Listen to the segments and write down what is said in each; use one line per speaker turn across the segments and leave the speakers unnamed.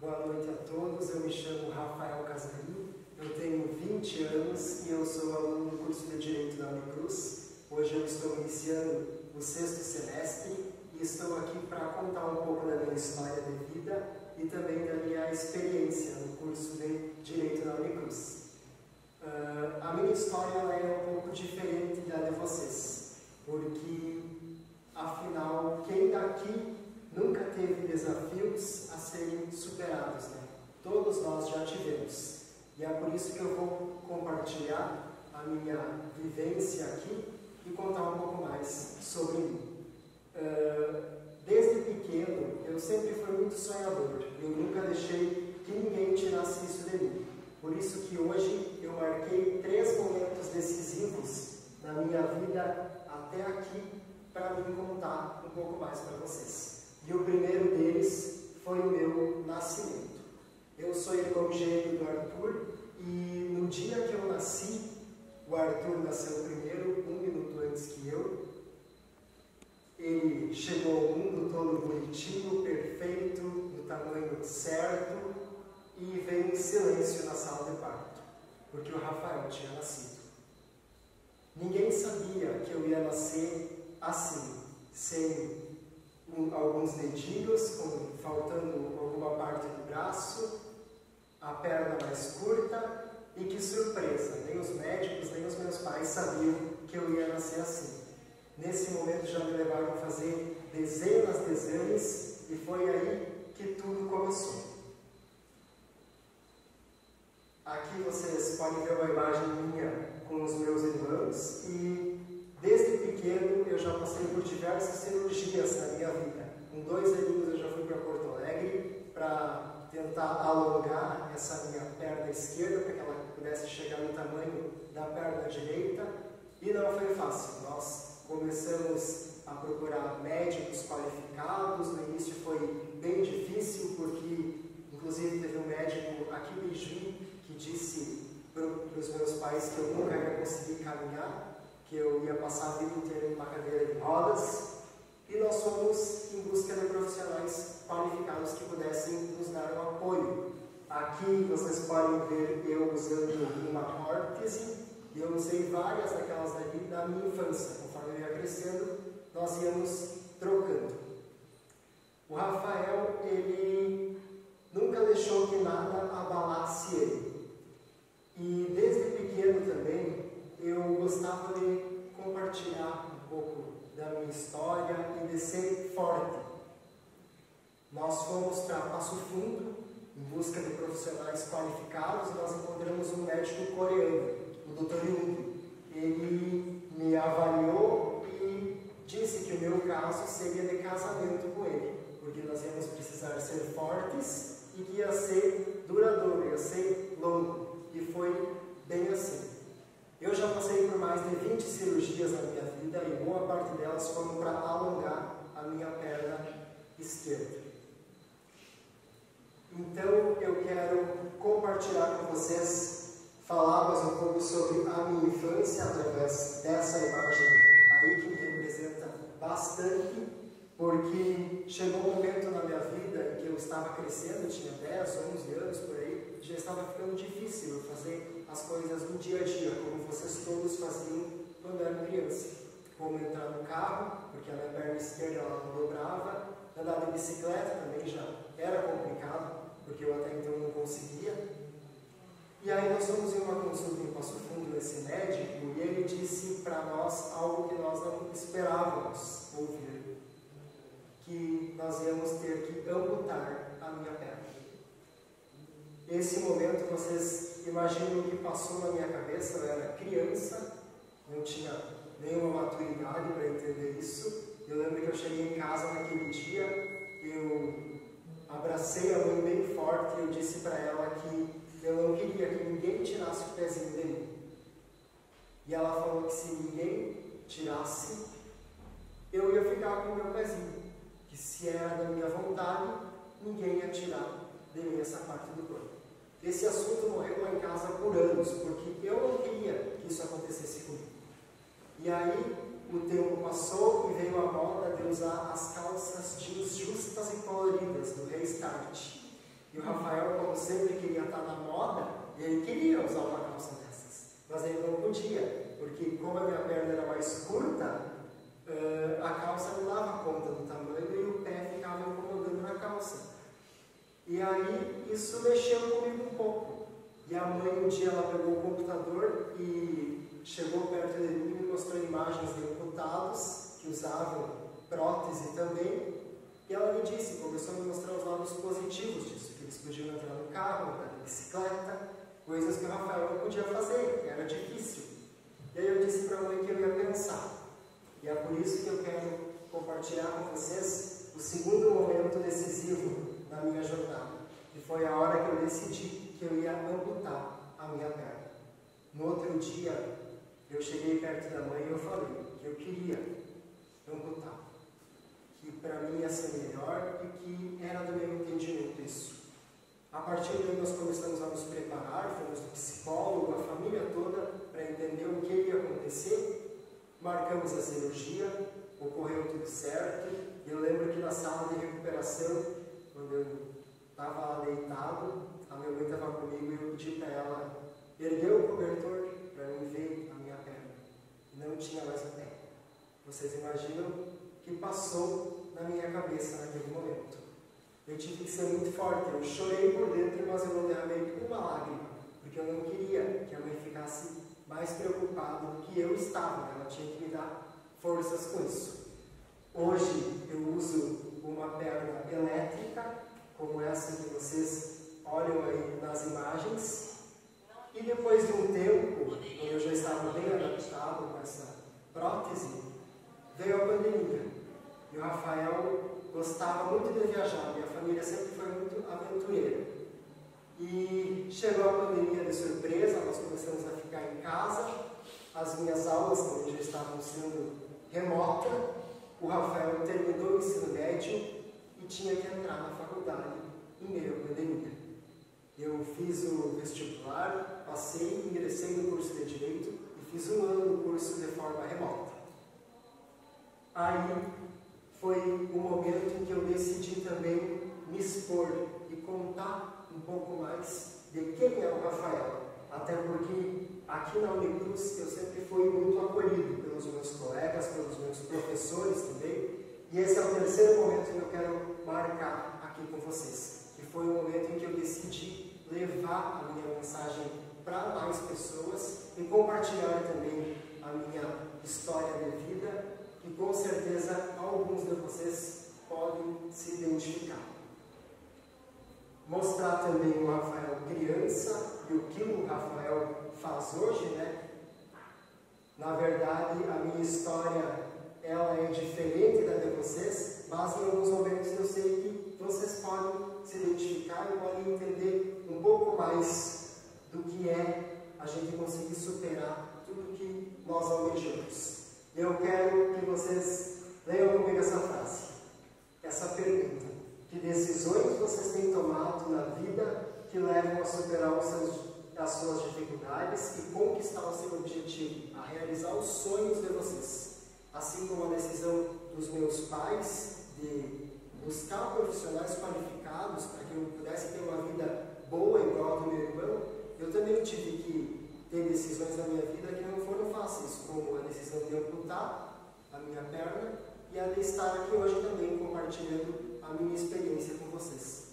Boa noite a todos, eu me chamo Rafael Casarim, eu tenho 20 anos e eu sou aluno do curso de Direito da Unicruz. Hoje eu estou iniciando o 6º semestre e estou aqui para contar um pouco da minha história de vida e também da minha experiência no curso de Direito da Unicruz. A minha história é um pouco diferente da de vocês, porque, afinal, quem daqui nunca teve desafios a serem superados, né? Todos nós já tivemos. E é por isso que eu vou compartilhar a minha vivência aqui e contar um pouco mais sobre mim. Desde pequeno, eu sempre fui muito sonhador. Eu nunca deixei que ninguém tirasse isso de mim. Por isso que hoje eu marquei 3 momentos decisivos na minha vida até aqui para me contar um pouco mais para vocês. E o primeiro deles foi o meu nascimento. Eu sou irmão gêmeo do Arthur e no dia que eu nasci, o Arthur nasceu primeiro, 1 minuto antes que eu. Ele chegou ao mundo todo bonitinho, perfeito, no tamanho certo e veio em silêncio na sala de parto, porque o Rafael tinha nascido. Ninguém sabia que eu ia nascer assim, sem alguns dedinhos, faltando alguma parte do braço, a perna mais curta, e que surpresa, nem os médicos, nem os meus pais sabiam que eu ia nascer assim. Nesse momento já me levaram a fazer dezenas de exames e foi aí que tudo começou. Aqui vocês podem ver uma imagem minha com os meus irmãos e desde pequeno eu já passei por diversas cirurgias na minha vida. Com 2 aninhos eu já fui para Porto Alegre para tentar alongar essa minha perna esquerda para que ela pudesse chegar no tamanho da perna direita e não foi fácil. Nós começamos a procurar médicos qualificados, no início foi bem difícil porque inclusive teve um médico aqui em Juí que disse para os meus pais que eu nunca ia conseguir caminhar, que eu ia passar a vida inteira em uma cadeira de rodas, e nós fomos em busca de profissionais qualificados que pudessem nos dar um apoio. Aqui vocês podem ver eu usando uma órtese, e eu usei várias daquelas ali na minha infância. Conforme eu ia crescendo, nós íamos trocando. O Rafael, ele nunca deixou que nada abalasse ele. E desde pequeno também, eu gostava de compartilhar um pouco da minha história e de ser forte. Nós fomos para Passo Fundo em busca de profissionais qualificados e nós encontramos um médico coreano, o Dr. Yoon. Ele me avaliou e disse que o meu caso seria de casamento com ele, porque nós íamos precisar ser fortes e que ia ser duradouro, ia ser longo. E foi bem assim. Eu já passei por mais de 20 cirurgias na minha vida e boa parte delas foram para alongar a minha perna esquerda. Então eu quero compartilhar com vocês, falar mais um pouco sobre a minha infância através dessa imagem aí que me representa bastante, porque chegou um momento na minha vida em que eu estava crescendo, tinha 10, 11 anos por aí, já estava ficando difícil fazer as coisas no dia a dia, como vocês todos faziam quando eram criança. Como entrar no carro, porque a minha perna esquerda ela não dobrava, andar de bicicleta também já era complicado, porque eu até então não conseguia. E aí nós fomos em uma consulta em Passo Fundo nesse médico e ele disse para nós algo que nós não esperávamos ouvir, que nós íamos ter que amputar a minha perna. Esse momento, vocês imaginam o que passou na minha cabeça. Eu era criança, não tinha nenhuma maturidade para entender isso. Eu lembro que eu cheguei em casa naquele dia, eu abracei a mãe bem forte e eu disse para ela que eu não queria que ninguém tirasse o pezinho de mim. E ela falou que se ninguém tirasse, eu ia ficar com o meu pezinho, que se era da minha vontade, ninguém ia tirar de mim essa parte do corpo. Esse assunto morreu lá em casa por anos, porque eu não queria que isso acontecesse comigo. E aí o tempo passou e veio a moda de usar as calças jeans justas e coloridas do Restart. E o Rafael, como sempre, queria estar na moda, e ele queria usar uma calça dessas. Mas ele não podia, porque como a minha perna era mais curta, a calça não dava conta do tamanho e o pé ficava incomodando na calça. E aí isso mexeu comigo um pouco. E a mãe um dia ela pegou o computador e chegou perto de mim e me mostrou imagens de amputados que usavam prótese também. E ela me disse, começou a me mostrar os lados positivos disso, que eles podiam entrar no carro, andar de bicicleta, coisas que o Rafael não podia fazer, era difícil. E aí eu disse para a mãe que eu ia pensar. E é por isso que eu quero compartilhar com vocês o segundo momento decisivo na minha jornada, que foi a hora que eu decidi que eu ia amputar a minha perna. No outro dia, eu cheguei perto da mãe e eu falei que eu queria amputar, que para mim ia ser melhor e que era do meu entendimento isso. A partir daí nós começamos a nos preparar, fomos no psicólogo, a família toda, para entender o que ia acontecer. Marcamos a cirurgia, ocorreu tudo certo, e eu lembro que na sala de recuperação, quando eu estava lá deitado, a minha mãe estava comigo e eu pedi para ela erguer o cobertor para mim ver a minha perna. E não tinha mais o pé. Vocês imaginam o que passou na minha cabeça naquele momento. Eu tive que ser muito forte, eu chorei por dentro, mas eu não derramei uma lágrima, porque eu não queria que a mãe ficasse mais preocupada do que eu estava, ela tinha que me dar forças com isso. Hoje eu uso uma perna elétrica, como essa que vocês olham aí nas imagens, e depois de um tempo, quando eu já estava bem adaptado com essa prótese, veio a pandemia. E o Rafael gostava muito de viajar, minha família sempre foi muito aventureira. E chegou a pandemia de surpresa, nós começamos a ficar em casa, as minhas aulas também já estavam sendo remotas, o Rafael terminou o ensino médio e tinha que entrar na faculdade em meio à pandemia. Eu fiz o vestibular, passei, ingressei no curso de Direito e fiz um ano do curso de forma remota. Aí foi o momento em que eu decidi também me expor e contar um pouco mais de quem é o Rafael. Até porque aqui na Unicruz eu sempre fui muito acolhido pelos meus colegas, pelos meus professores também. E esse é o terceiro momento que eu quero marcar aqui com vocês. Que foi o momento em que eu decidi levar a minha mensagem para mais pessoas e compartilhar também a minha história de vida, que com certeza alguns de vocês podem se identificar. Mostrar também o Rafael criança e o que o Rafael faz hoje, né? Na verdade, a minha história, ela é diferente da de vocês, mas em alguns momentos eu sei que vocês podem se identificar e podem entender um pouco mais do que é a gente conseguir superar tudo que nós almejamos. Eu quero que vocês leiam comigo essa frase, essa pergunta. Que decisões vocês têm tomado na vida que levam a superar as suas dificuldades e conquistar o seu objetivo, a realizar os sonhos de vocês? Assim como a decisão dos meus pais de buscar profissionais qualificados para que eu pudesse ter uma vida boa igual a do meu irmão, eu também tive que ter decisões na minha vida que não foram fáceis, como a decisão de amputar a minha perna e a de estar aqui hoje também compartilhando a minha experiência com vocês.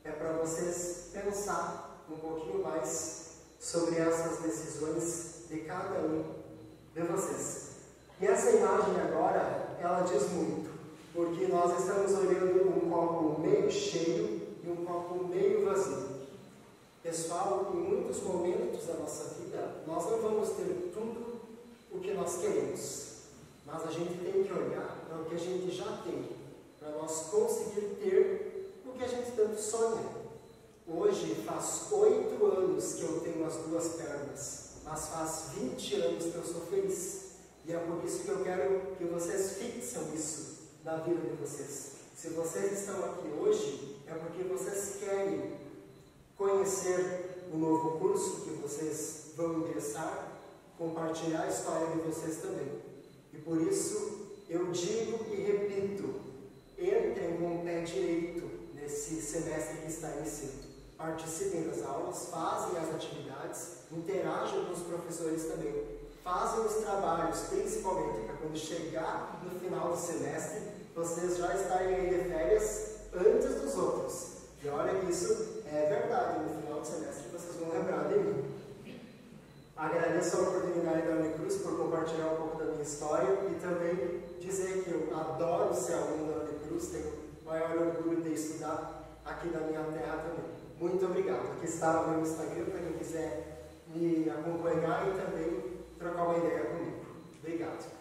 É para vocês pensar um pouquinho mais sobre essas decisões de cada um de vocês. E essa imagem agora, ela diz muito, porque nós estamos olhando um copo meio cheio e um copo meio vazio. Pessoal, em muitos momentos da nossa vida, nós não vamos ter tudo o que nós queremos, mas a gente tem que olhar para o que a gente já tem, para nós conseguir ter o que a gente tanto sonha. Hoje faz 8 anos que eu tenho as 2 pernas, mas faz 20 anos que eu sou feliz. E é por isso que eu quero que vocês fixem isso na vida de vocês. Se vocês estão aqui hoje, é porque vocês querem conhecer o novo curso que vocês vão ingressar, compartilhar a história de vocês também. E por isso eu digo e repito, entrem com o pé direito nesse semestre que está iniciando. Participem das aulas, fazem as atividades, interagem com os professores também. Fazem os trabalhos, principalmente, para quando chegar no final do semestre, vocês já estarem aí de férias antes dos outros. E olha que isso é verdade, no final do semestre vocês vão lembrar de mim. Agradeço a oportunidade da Unicruz por compartilhar um pouco da minha história e também dizer que eu adoro ser aluno da Unicruz, tenho o maior orgulho de estudar aqui na minha terra também. Muito obrigado. Aqui está o meu Instagram para quem quiser me acompanhar e também trocar uma ideia comigo. Obrigado.